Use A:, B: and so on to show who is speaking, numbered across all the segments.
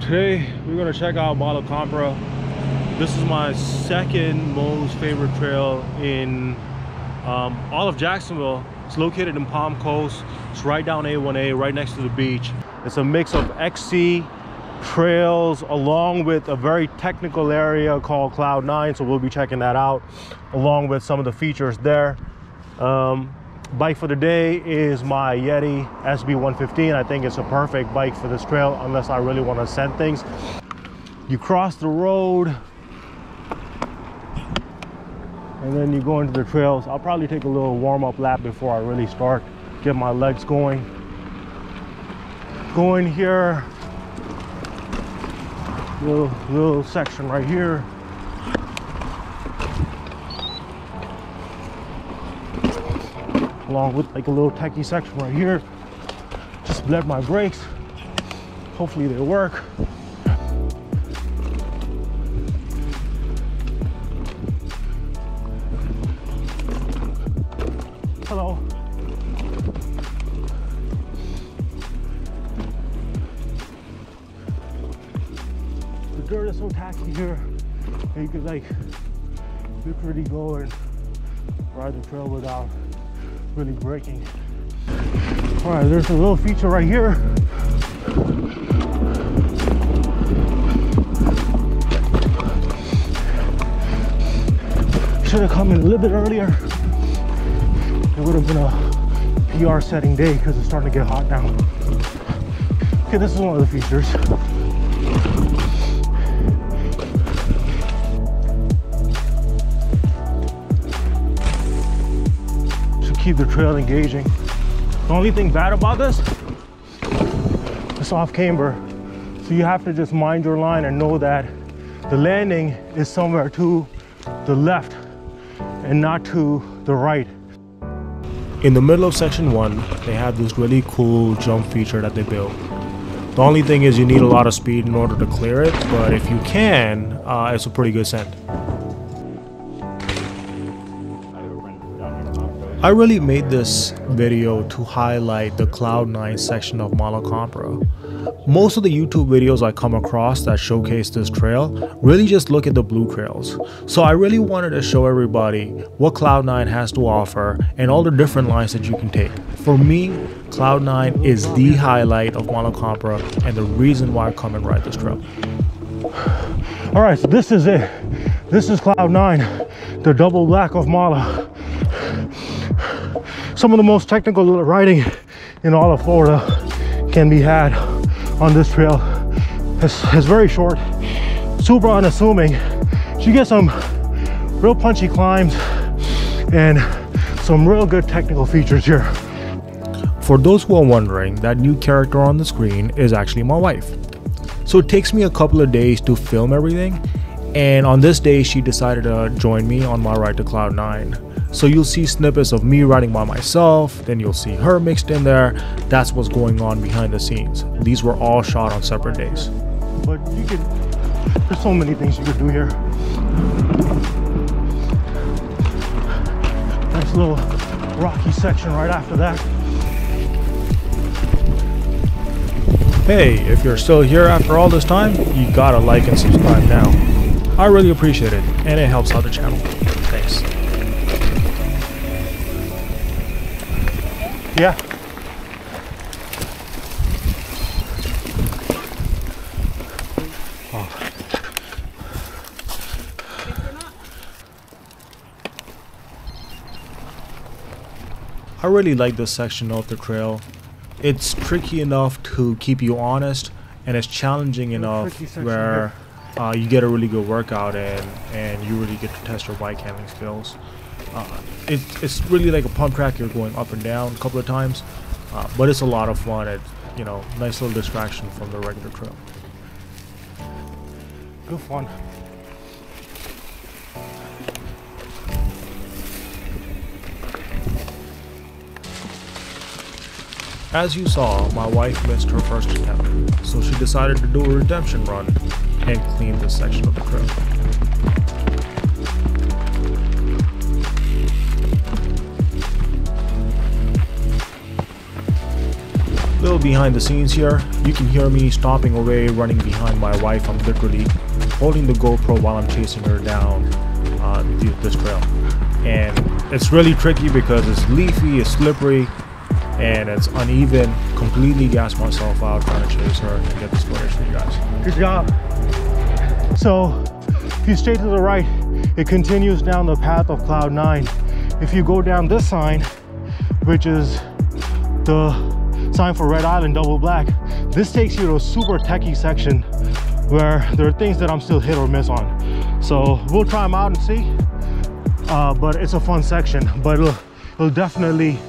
A: Today we're gonna check out Compra. This is my second most favorite trail in all of Jacksonville. It's located in Palm Coast. It's right down A1A, right next to the beach. It's a mix of XC trails along with a very technical area called Cloud 9, so we'll be checking that out along with some of the features there. Bike for the day is my Yeti SB115. I think it's a perfect bike for this trail unless I really want to send things. You cross the road and then you go into the trails. I'll probably take a little warm-up lap before I really start, get my legs going. Going here, little section right here. Along with like a little techie section right here. Just bled my brakes. Hopefully they work. Hello. The dirt is so tacky here that you could like literally go and ride the trail without really braking. All right, there's a little feature right here. Should have come in a little bit earlier. It would have been a PR setting day because it's starting to get hot now. Okay, this is one of the features. Keep the trail engaging. The only thing bad about this, it's off camber, so you have to just mind your line and know that the landing is somewhere to the left and not to the right. In the middle of section 1, they have this really cool jump feature that they built. The only thing is you need a lot of speed in order to clear it, but if you can, it's a pretty good scent. I really made this video to highlight the Cloud 9 section of Compra. Most of the YouTube videos I come across that showcase this trail really just look at the blue trails. So I really wanted to show everybody what Cloud 9 has to offer and all the different lines that you can take. For me, Cloud 9 is the highlight of Compra and the reason why I come and ride this trail. All right, so this is it. This is Cloud 9, the double black of Mala. Some of the most technical riding in all of Florida can be had on this trail. It's very short, super unassuming. So you get some real punchy climbs and some real good technical features here. For those who are wondering, that new character on the screen is actually my wife. So it takes me a couple of days to film everything, and on this day she decided to join me on my ride to Cloud 9. So you'll see snippets of me riding by myself, then you'll see her mixed in there. That's what's going on behind the scenes. These were all shot on separate days. But there's so many things you could do here. Nice little rocky section right after that. Hey, if you're still here after all this time, you gotta like and subscribe now. I really appreciate it, and it helps out the channel. Thanks. Yeah. Oh. I really like this section of the trail. It's tricky enough to keep you honest, and it's challenging enough where you get a really good workout and you really get to test your bike handling skills. It's really like a pump track. You're going up and down a couple of times, but it's a lot of fun. It's, you know, nice little distraction from the regular trail. Good fun. As you saw, my wife missed her first attempt, so she decided to do a redemption run and clean this section of the trail.
B: little behind the scenes here. You can hear me stomping away, running behind my wife. I'm literally holding the GoPro while I'm chasing her down this trail. And it's really tricky because it's leafy, it's slippery, and it's uneven. Completely gassed myself out trying to chase her and get this footage for you guys.
A: Good job. So if you stay to the right, it continues down the path of Cloud 9. If you go down this sign, which is the sign for Red Island Double Black, this takes you to a super techy section where there are things that I'm still hit or miss on. So we'll try them out and see. But it's a fun section, but it'll definitely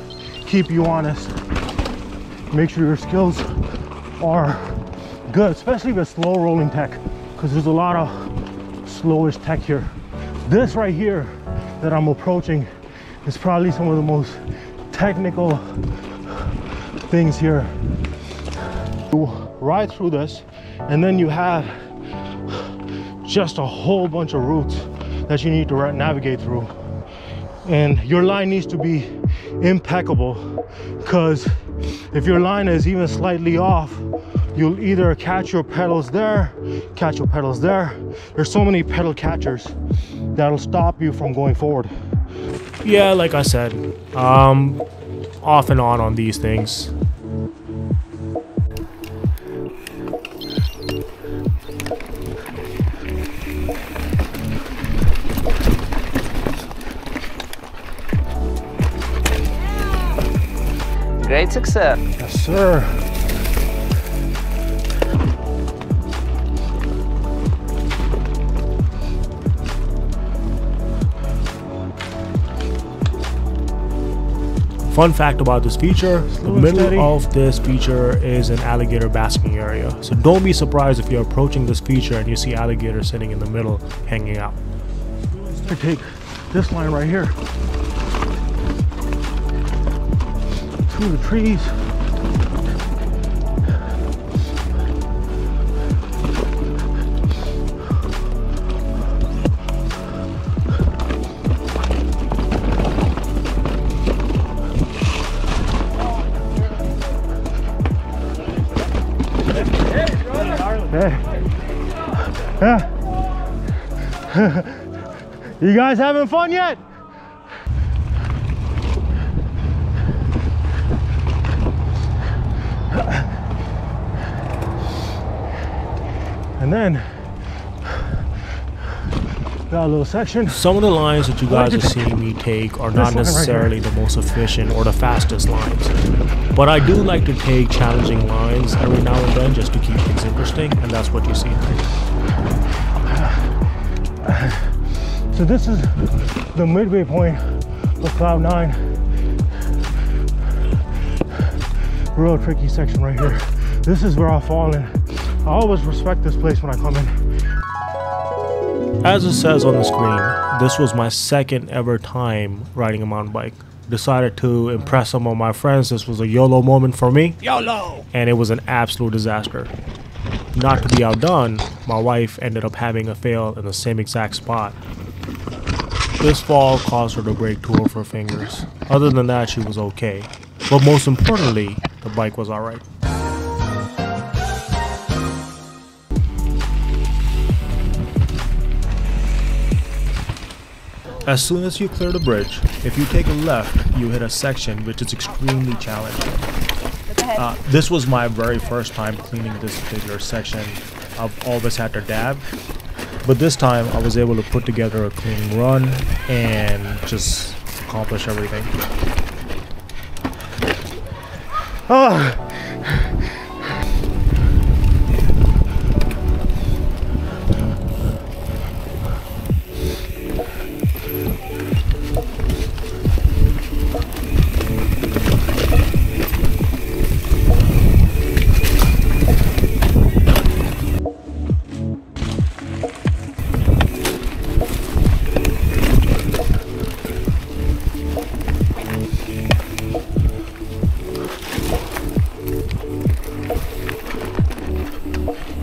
A: keep you honest. Make sure your skills are good, especially with slow rolling tech, because there's a lot of slowish tech here. This right here that I'm approaching is probably some of the most technical things here. You ride through this, and then you have just a whole bunch of routes that you need to navigate through, and your line needs to be impeccable, because if your line is even slightly off, you'll either catch your pedals there, catch your pedals there. There's so many pedal catchers that'll stop you from going forward.
B: Yeah, like I said, off and on these things.
C: Great success.
A: Yes, sir.
B: Fun fact about this feature, the middle of this feature is an alligator basking area. So don't be surprised if you're approaching this feature and you see alligators sitting in the middle hanging out.
A: I take this line right here through the trees. Yeah. You guys having fun yet? And then got a little section.
B: Some of the lines that you guys are seeing me take are not necessarily the most efficient or the fastest lines, but I do like to take challenging lines every now and then just to keep things interesting, and that's what you see.
A: So this is the midway point of Cloud 9. Real tricky section right here. This is where I've fallen. I always respect this place when I come in.
B: As it says on the screen, this was my second ever time riding a mountain bike. Decided to impress some of my friends. This was a YOLO moment for me. YOLO! And it was an absolute disaster. Not to be outdone, my wife ended up having a fail in the same exact spot. This fall caused her to break 2 of her fingers. Other than that, she was okay. But most importantly, the bike was alright. As soon as you clear the bridge, if you take a left, you hit a section which is extremely challenging. This was my very first time cleaning this particular section. I've always had to dab, but this time I was able to put together a clean run and just accomplish everything.
A: Oh.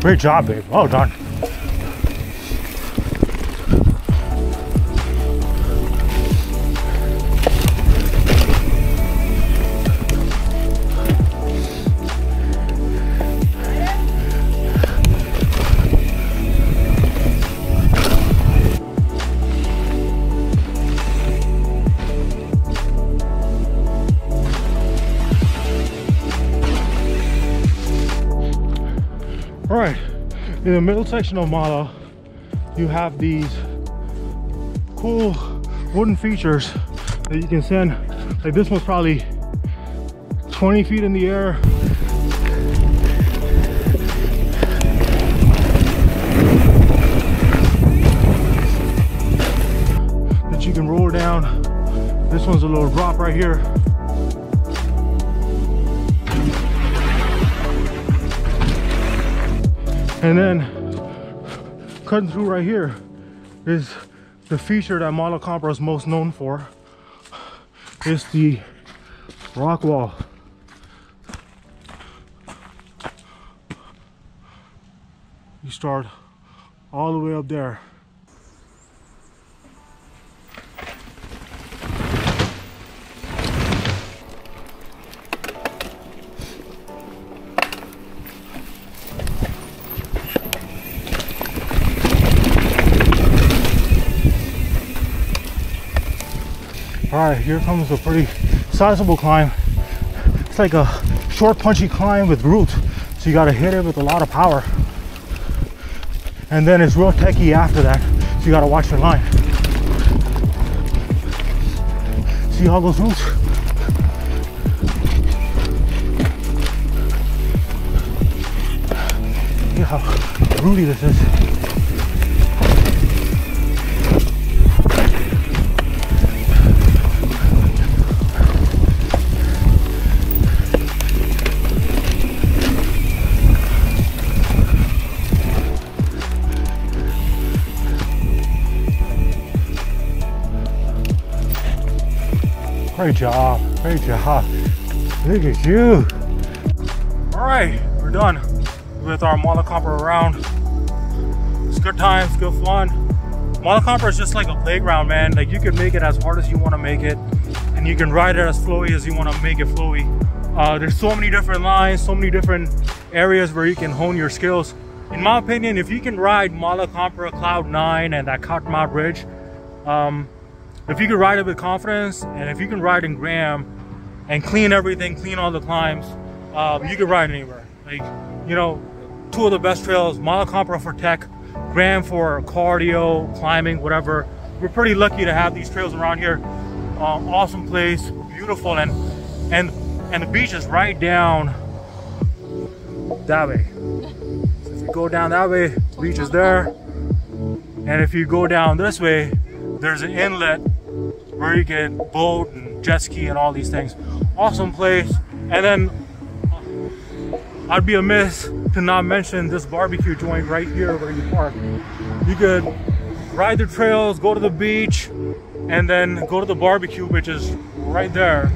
A: Great job, babe. Well done. In the middle section of Mala, you have these cool wooden features that you can send. Like this one's probably 20 feet in the air. That you can roll down. This one's a little drop right here. And then cutting through right here is the feature that Mala Compra is most known for. It's the rock wall. You start all the way up there. All right, here comes a pretty sizable climb. It's like a short, punchy climb with roots, so you gotta hit it with a lot of power. And then it's real techy after that, so you gotta watch your line. See all those roots? See how rooty this is. Great job, great job. Look at you. All right, we're done with our Mala Compra round. It's good times, good fun. Mala Compra is just like a playground, man. Like you can make it as hard as you want to make it, and you can ride it as flowy as you want to make it flowy. There's so many different lines, so many different areas where you can hone your skills. In my opinion, if you can ride Mala Compra, Cloud 9, and that Cottonmouth Ridge, if you can ride it with confidence, and if you can ride in Graham and clean everything, clean all the climbs, you can ride anywhere. Like, you know, two of the best trails, Mala Compra for tech, Graham for cardio, climbing, whatever. We're pretty lucky to have these trails around here. Awesome place, beautiful, and the beach is right down that way. So if you go down that way, the beach is there. And if you go down this way, there's an inlet where you can boat and jet ski and all these things. Awesome place. And then I'd be amiss to not mention this barbecue joint right here where you park. You could ride the trails, go to the beach, and then go to the barbecue, which is right there.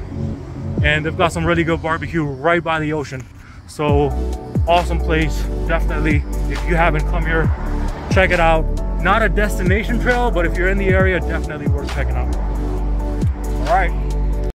A: And they've got some really good barbecue right by the ocean. So awesome place. Definitely, if you haven't come here, check it out. Not a destination trail, but if you're in the area, definitely worth checking out. All right.